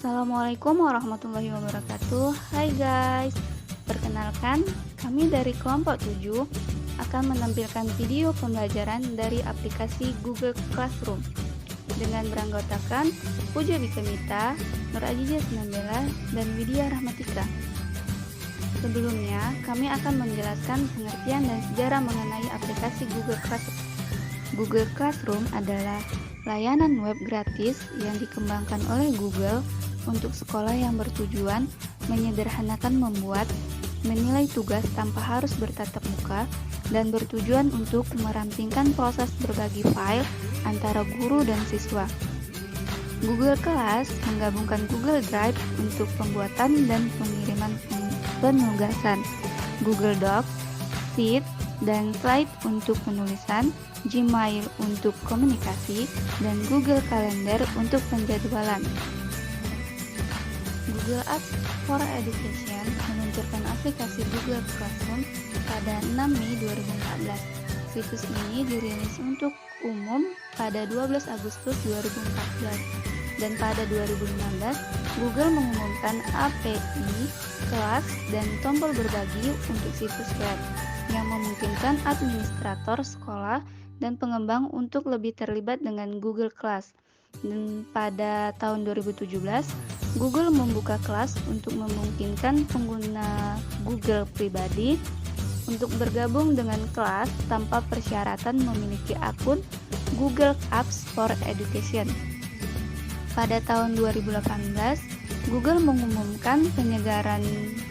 Assalamualaikum warahmatullahi wabarakatuh. Hai guys, perkenalkan kami dari kelompok 7 akan menampilkan video pembelajaran dari aplikasi Google Classroom dengan beranggotakan Puja Bikemita, Nur Ajijah Sinambela, dan Widya Rahmatika. Sebelumnya, kami akan menjelaskan pengertian dan sejarah mengenai aplikasi Google Classroom. Google Classroom adalah layanan web gratis yang dikembangkan oleh Google untuk sekolah yang bertujuan menyederhanakan membuat, menilai tugas tanpa harus bertatap muka, dan bertujuan untuk merampingkan proses berbagi file antara guru dan siswa. Google Class menggabungkan Google Drive untuk pembuatan dan pengiriman penugasan, Google Docs, Sheet, dan Slide untuk penulisan, Gmail untuk komunikasi, dan Google Calendar untuk penjadwalan. Google Apps for Education meluncurkan aplikasi Google Classroom pada 6 Mei 2014. Situs ini dirilis untuk umum pada 12 Agustus 2014. Dan pada 2015, Google mengumumkan API, kelas, dan tombol berbagi untuk situs web yang memungkinkan administrator sekolah dan pengembang untuk lebih terlibat dengan Google Class. Dan pada tahun 2017, Google membuka kelas untuk memungkinkan pengguna Google pribadi untuk bergabung dengan kelas tanpa persyaratan memiliki akun Google Apps for Education. Pada tahun 2018, Google mengumumkan penyegaran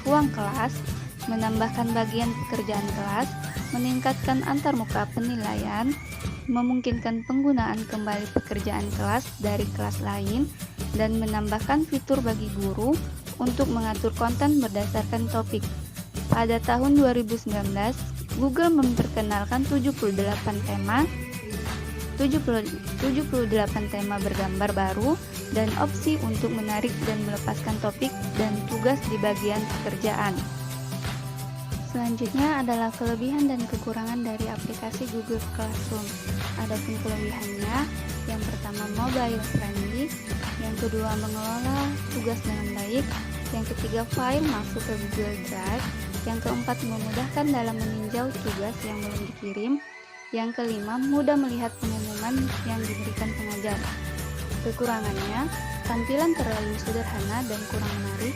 ruang kelas, menambahkan bagian pekerjaan kelas, meningkatkan antarmuka penilaian, memungkinkan penggunaan kembali pekerjaan kelas dari kelas lain, dan menambahkan fitur bagi guru untuk mengatur konten berdasarkan topik. Pada tahun 2019, Google memperkenalkan 78 tema bergambar baru dan opsi untuk menarik dan melepaskan topik dan tugas di bagian pekerjaan. Selanjutnya adalah kelebihan dan kekurangan dari aplikasi Google Classroom. Adapun kelebihannya, yang pertama mobile friendly, yang kedua mengelola tugas dengan baik, yang ketiga file masuk ke Google Drive, yang keempat memudahkan dalam meninjau tugas yang belum dikirim, yang kelima mudah melihat pengumuman yang diberikan pengajar. Kekurangannya, tampilan terlalu sederhana dan kurang menarik,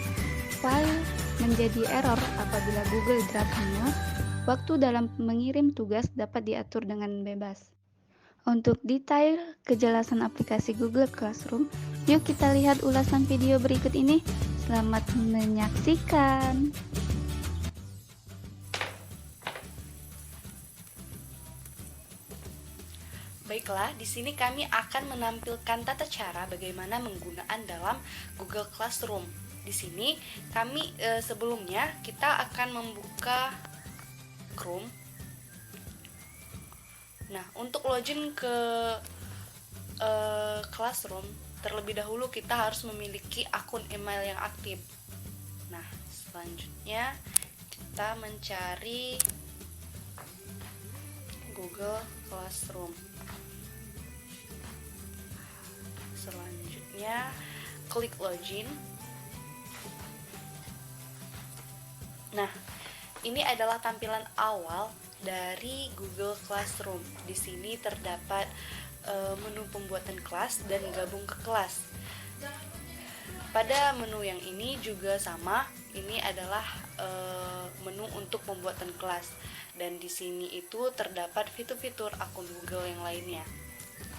file menjadi error apabila Google Drive penuh, waktu dalam mengirim tugas dapat diatur dengan bebas. Untuk detail kejelasan aplikasi Google Classroom, yuk kita lihat ulasan video berikut ini. Selamat menyaksikan. Baiklah, di sini kami akan menampilkan tata cara bagaimana menggunakan dalam Google Classroom. Di sini kami sebelumnya kita akan membuka Chrome. Nah, untuk login ke Classroom, terlebih dahulu kita harus memiliki akun email yang aktif. Nah, selanjutnya kita mencari Google Classroom. Selanjutnya klik login. Nah, ini adalah tampilan awal dari Google Classroom. Di sini terdapat menu pembuatan kelas dan gabung ke kelas. Pada menu yang ini juga sama, ini adalah menu untuk pembuatan kelas, dan di sini itu terdapat fitur-fitur akun Google yang lainnya.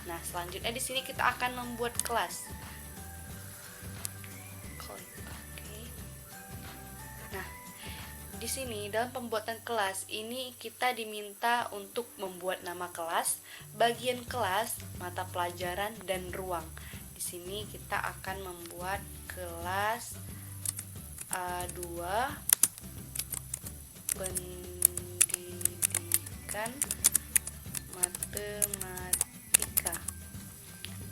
Nah, selanjutnya di sini kita akan membuat kelas. Nah, di sini dalam pembuatan kelas ini kita diminta untuk membuat nama kelas, bagian kelas, mata pelajaran, dan ruang. Di sini kita akan membuat kelas A2 Pendidikan Matematika.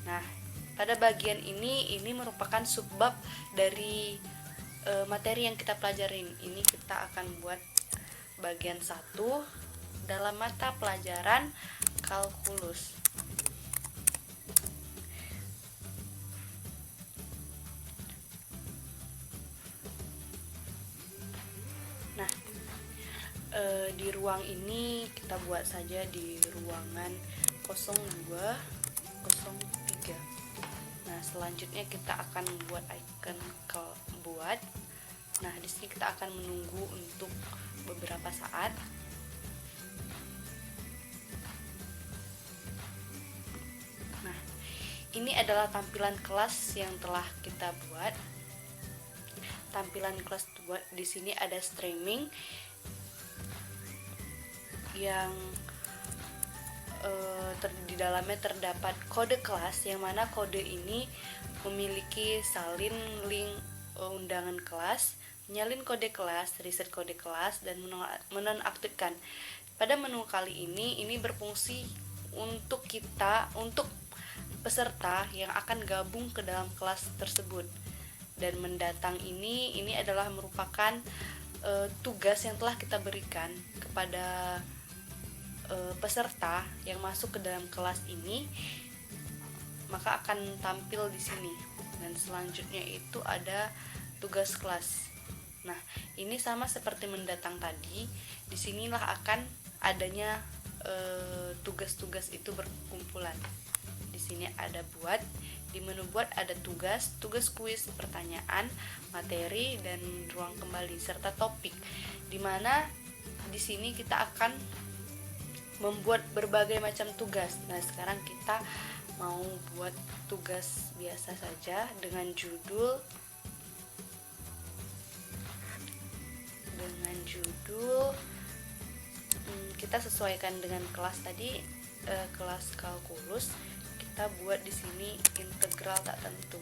Nah, pada bagian ini merupakan subbab dari materi yang kita pelajarin. Ini kita akan buat bagian 1 dalam mata pelajaran kalkulus. Di ruang ini kita buat saja di ruangan 0203. Nah, selanjutnya kita akan membuat icon buat. Nah, di sini kita akan menunggu untuk beberapa saat. Nah, ini adalah tampilan kelas yang telah kita buat. Tampilan kelas buat di sini ada streaming yang di dalamnya terdapat kode kelas, yang mana kode ini memiliki salin link undangan kelas, menyalin kode kelas, reset kode kelas, dan menonaktifkan. Pada menu kali ini berfungsi untuk peserta yang akan gabung ke dalam kelas tersebut. Dan mendatang ini adalah merupakan tugas yang telah kita berikan kepada peserta yang masuk ke dalam kelas ini, maka akan tampil di sini. Dan selanjutnya itu ada tugas kelas. Nah, ini sama seperti mendatang tadi. Disinilah akan adanya tugas-tugas itu berkumpulan. Di sini ada buat, di menu buat ada tugas kuis, pertanyaan, materi, dan ruang kembali serta topik. Dimana di sini kita akan membuat berbagai macam tugas. Nah, sekarang kita mau buat tugas biasa saja dengan judul kita sesuaikan dengan kelas tadi, kelas kalkulus. Kita buat di sini integral tak tentu.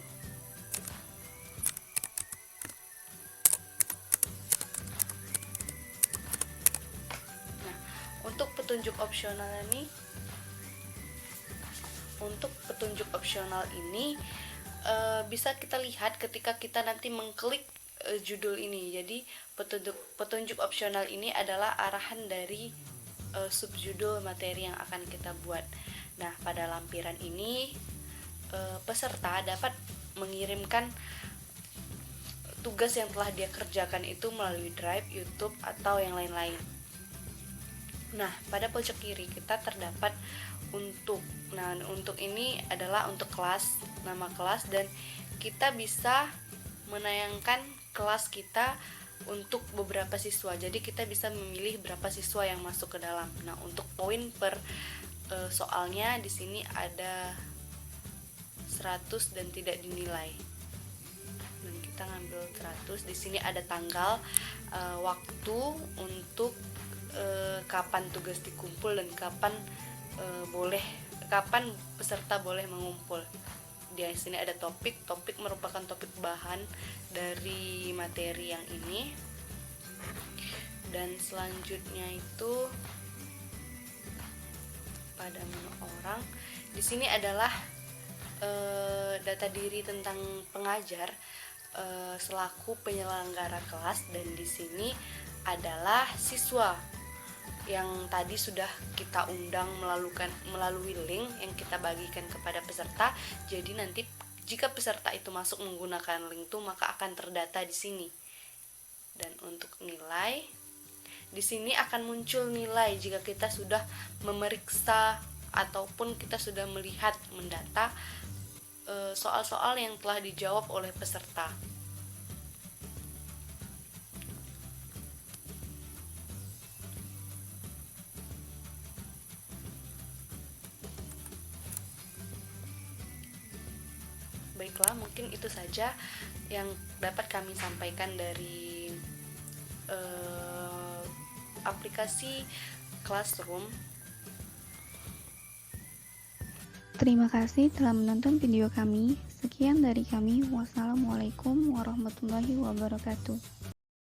Untuk petunjuk opsional ini bisa kita lihat ketika kita nanti mengklik judul ini. Jadi petunjuk opsional ini adalah arahan dari subjudul materi yang akan kita buat. Nah, pada lampiran ini peserta dapat mengirimkan tugas yang telah dia kerjakan itu melalui Drive, YouTube, atau yang lain-lain. Nah, pada pojok kiri kita terdapat untuk ini adalah untuk kelas, nama kelas, dan kita bisa menayangkan kelas kita untuk beberapa siswa. Jadi kita bisa memilih berapa siswa yang masuk ke dalam. Nah, untuk poin per soalnya di sini ada 100 dan tidak dinilai. Dan kita ngambil 100. Di sini ada tanggal, waktu untuk kapan tugas dikumpul dan kapan peserta boleh mengumpul. Di sini ada topik merupakan topik bahan dari materi yang ini. Dan selanjutnya itu pada menu orang, di sini adalah data diri tentang pengajar selaku penyelenggara kelas, dan di sini adalah siswa yang tadi sudah kita undang melalui link yang kita bagikan kepada peserta. Jadi nanti jika peserta itu masuk menggunakan link itu, maka akan terdata di sini. Dan untuk nilai, di sini akan muncul nilai jika kita sudah memeriksa ataupun kita sudah mendata soal-soal yang telah dijawab oleh peserta. Baiklah, mungkin itu saja yang dapat kami sampaikan dari aplikasi Classroom. Terima kasih telah menonton video kami. Sekian dari kami. Wassalamualaikum warahmatullahi wabarakatuh.